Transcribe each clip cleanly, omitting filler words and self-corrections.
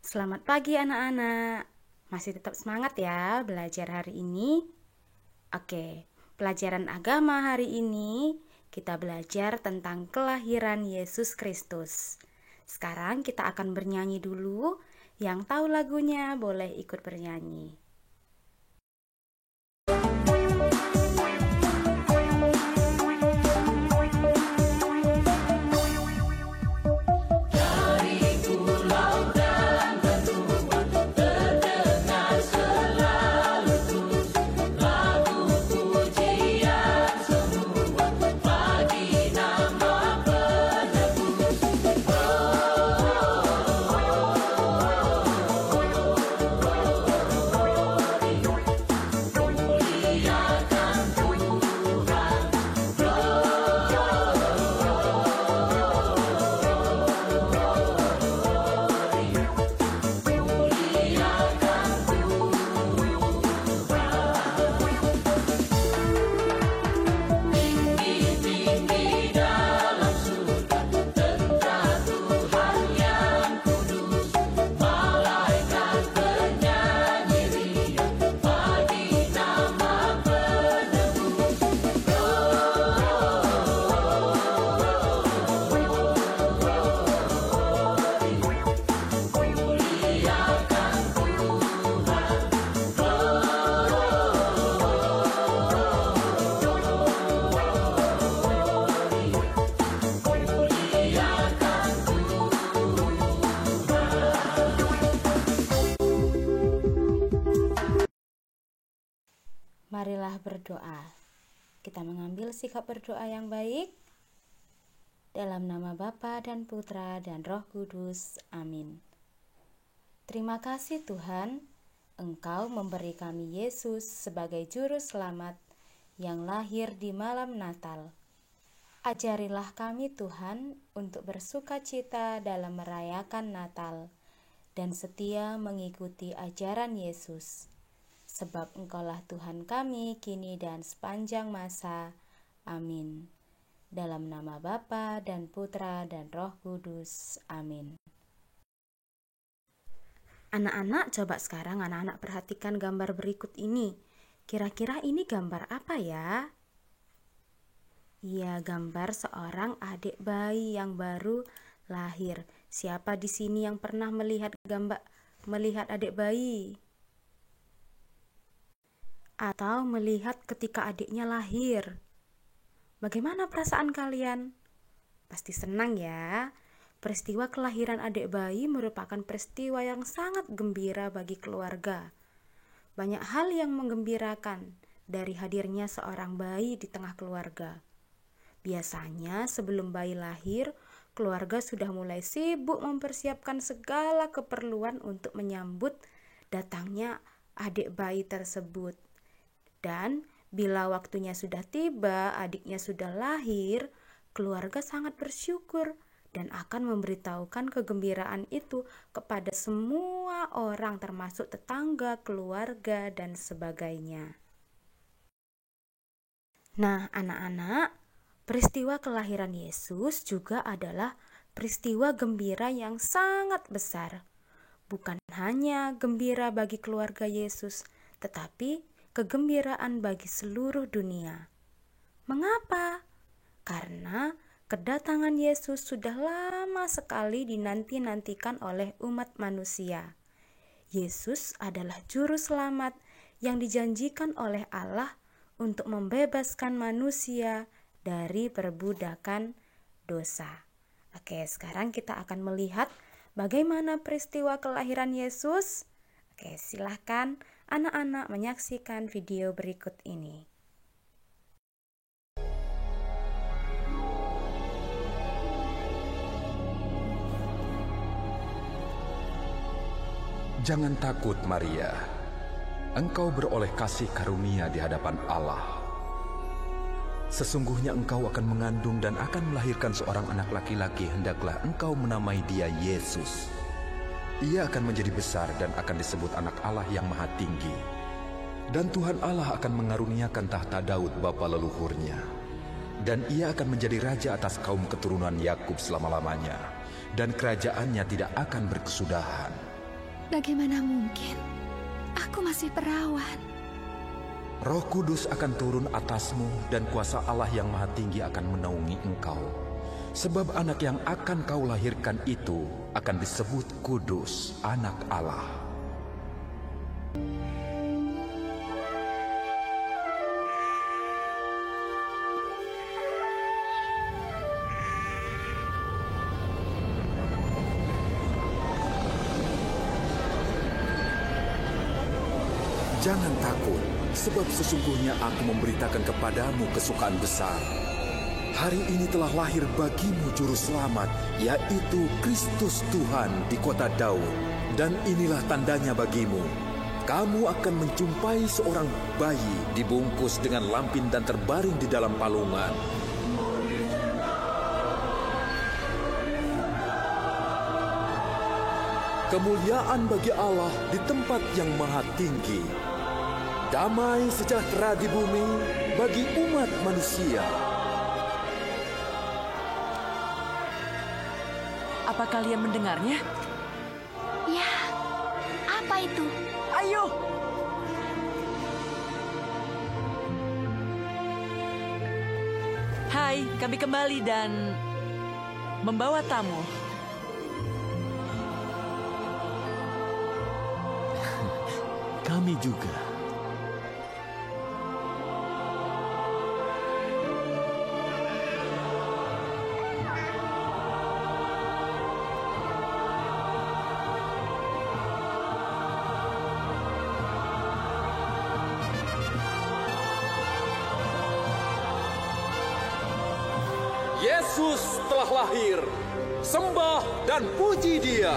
Selamat pagi anak-anak. Masih tetap semangat ya belajar hari ini? Oke, pelajaran agama hari ini kita belajar tentang kelahiran Yesus Kristus. Sekarang kita akan bernyanyi dulu. Yang tahu lagunya boleh ikut bernyanyi. Marilah berdoa. Kita mengambil sikap berdoa yang baik. Dalam nama Bapa dan Putra dan Roh Kudus. Amin. Terima kasih Tuhan, Engkau memberi kami Yesus sebagai juru selamat yang lahir di malam Natal. Ajarilah kami Tuhan untuk bersukacita dalam merayakan Natal dan setia mengikuti ajaran Yesus. Sebab Engkaulah Tuhan kami kini dan sepanjang masa. Amin. Dalam nama Bapa dan Putra dan Roh Kudus. Amin. Anak-anak, coba sekarang anak-anak perhatikan gambar berikut ini. Kira-kira ini gambar apa ya? Iya, gambar seorang adik bayi yang baru lahir. Siapa di sini yang pernah melihat adik bayi? Atau melihat ketika adiknya lahir? Bagaimana perasaan kalian? Pasti senang ya. Peristiwa kelahiran adik bayi merupakan peristiwa yang sangat gembira bagi keluarga. Banyak hal yang menggembirakan dari hadirnya seorang bayi di tengah keluarga. Biasanya sebelum bayi lahir, keluarga sudah mulai sibuk mempersiapkan segala keperluan untuk menyambut datangnya adik bayi tersebut. Dan bila waktunya sudah tiba, adiknya sudah lahir, keluarga sangat bersyukur dan akan memberitahukan kegembiraan itu kepada semua orang termasuk tetangga, keluarga, dan sebagainya. Nah, anak-anak, peristiwa kelahiran Yesus juga adalah peristiwa gembira yang sangat besar. Bukan hanya gembira bagi keluarga Yesus, tetapi kegembiraan bagi seluruh dunia. Mengapa? Karena kedatangan Yesus sudah lama sekali dinanti-nantikan oleh umat manusia. Yesus adalah juru selamat yang dijanjikan oleh Allah untuk membebaskan manusia dari perbudakan dosa. Oke, sekarang kita akan melihat bagaimana peristiwa kelahiran Yesus. Oke, silahkan anak-anak menyaksikan video berikut ini. Jangan takut, Maria. Engkau beroleh kasih karunia di hadapan Allah. Sesungguhnya engkau akan mengandung dan akan melahirkan seorang anak laki-laki, hendaklah engkau menamai dia Yesus. Ia akan menjadi besar dan akan disebut anak Allah yang Maha Tinggi. Dan Tuhan Allah akan mengaruniakan tahta Daud bapa leluhurnya. Dan ia akan menjadi raja atas kaum keturunan Yakub selama-lamanya. Dan kerajaannya tidak akan berkesudahan. Bagaimana mungkin? Aku masih perawan. Roh Kudus akan turun atasmu dan kuasa Allah yang Maha Tinggi akan menaungi engkau. Sebab anak yang akan kau lahirkan itu akan disebut Kudus, Anak Allah. Jangan takut, sebab sesungguhnya aku memberitakan kepadamu kesukaan besar. Hari ini telah lahir bagimu juru selamat, yaitu Kristus Tuhan di kota Daud. Dan inilah tandanya bagimu. Kamu akan menjumpai seorang bayi dibungkus dengan lampin dan terbaring di dalam palungan. Kemuliaan bagi Allah di tempat yang maha tinggi. Damai sejahtera di bumi bagi umat manusia. Apa kalian mendengarnya? Ya, apa itu? Ayo! Hai, kami kembali dan membawa tamu. Kami juga. Yesus telah lahir. Sembah dan puji Dia.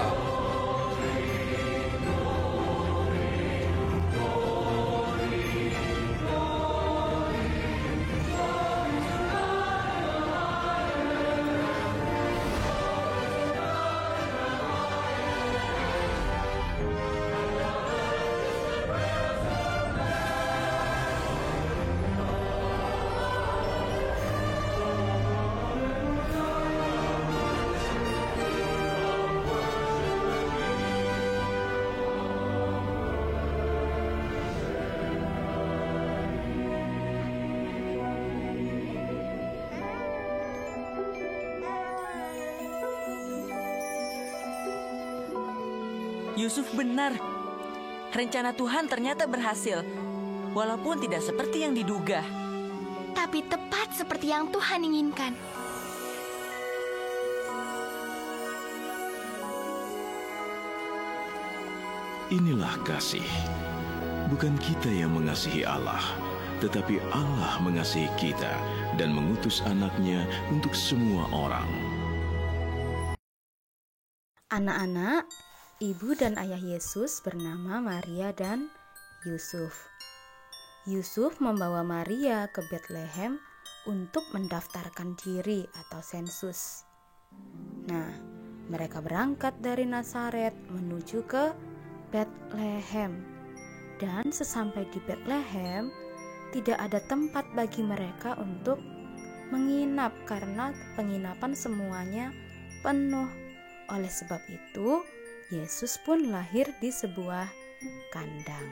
Yusuf benar. Rencana Tuhan ternyata berhasil, walaupun tidak seperti yang diduga. Tapi tepat seperti yang Tuhan inginkan. Inilah kasih. Bukan kita yang mengasihi Allah, tetapi Allah mengasihi kita dan mengutus anaknya untuk semua orang. Anak-anak, ibu dan ayah Yesus bernama Maria dan Yusuf. Yusuf membawa Maria ke Betlehem untuk mendaftarkan diri atau sensus. Nah, mereka berangkat dari Nazaret menuju ke Betlehem. Dan sesampai di Betlehem, tidak ada tempat bagi mereka untuk menginap karena penginapan semuanya penuh. Oleh sebab itu, Yesus pun lahir di sebuah kandang.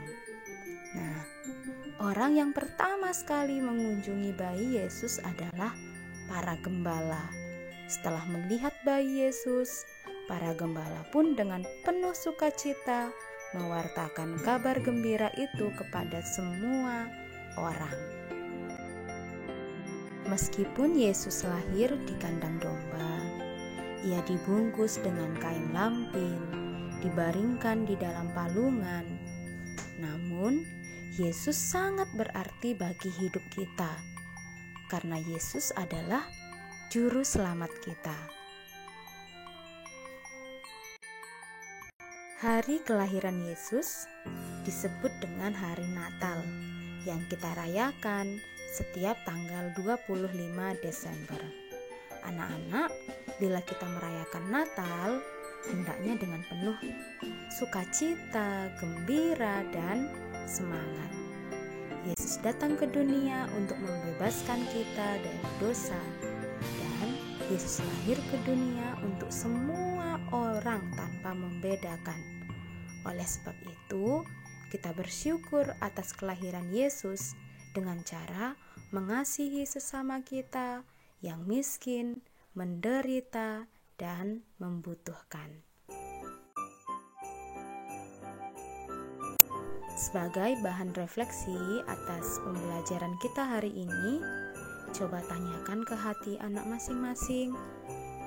Nah, orang yang pertama sekali mengunjungi bayi Yesus adalah para gembala. Setelah melihat bayi Yesus, para gembala pun dengan penuh sukacita mewartakan kabar gembira itu kepada semua orang. Meskipun Yesus lahir di kandang domba, ia dibungkus dengan kain lampin, dibaringkan di dalam palungan. Namun, Yesus sangat berarti bagi hidup kita, karena Yesus adalah Juru Selamat kita. Hari kelahiran Yesus disebut dengan hari Natal yang kita rayakan setiap tanggal 25 Desember. Anak-anak, bila kita merayakan Natal, hendaknya dengan penuh sukacita, gembira, dan semangat. Yesus datang ke dunia untuk membebaskan kita dari dosa, dan Yesus lahir ke dunia untuk semua orang tanpa membedakan Oleh sebab itu, kita bersyukur atas kelahiran Yesus dengan cara mengasihi sesama kita yang miskin, menderita, dan membutuhkan. Sebagai bahan refleksi atas pembelajaran kita hari ini, coba tanyakan ke hati anak masing-masing,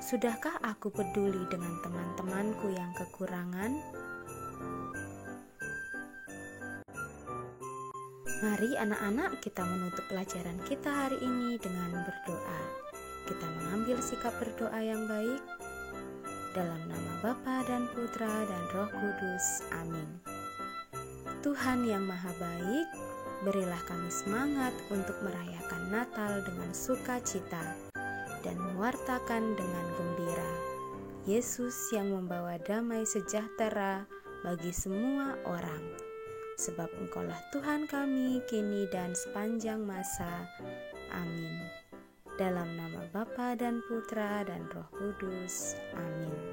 sudahkah aku peduli dengan teman-temanku yang kekurangan? Mari anak-anak kita menutup pelajaran kita hari ini dengan berdoa. Kita mengambil sikap berdoa yang baik. Dalam nama Bapa dan Putra dan Roh Kudus. Amin. Tuhan yang Maha Baik, berilah kami semangat untuk merayakan Natal dengan sukacita dan mewartakan dengan gembira Yesus yang membawa damai sejahtera bagi semua orang. Sebab Engkaulah Tuhan kami kini dan sepanjang masa. Amin. Dalam nama Bapa dan Putra dan Roh Kudus. Amin.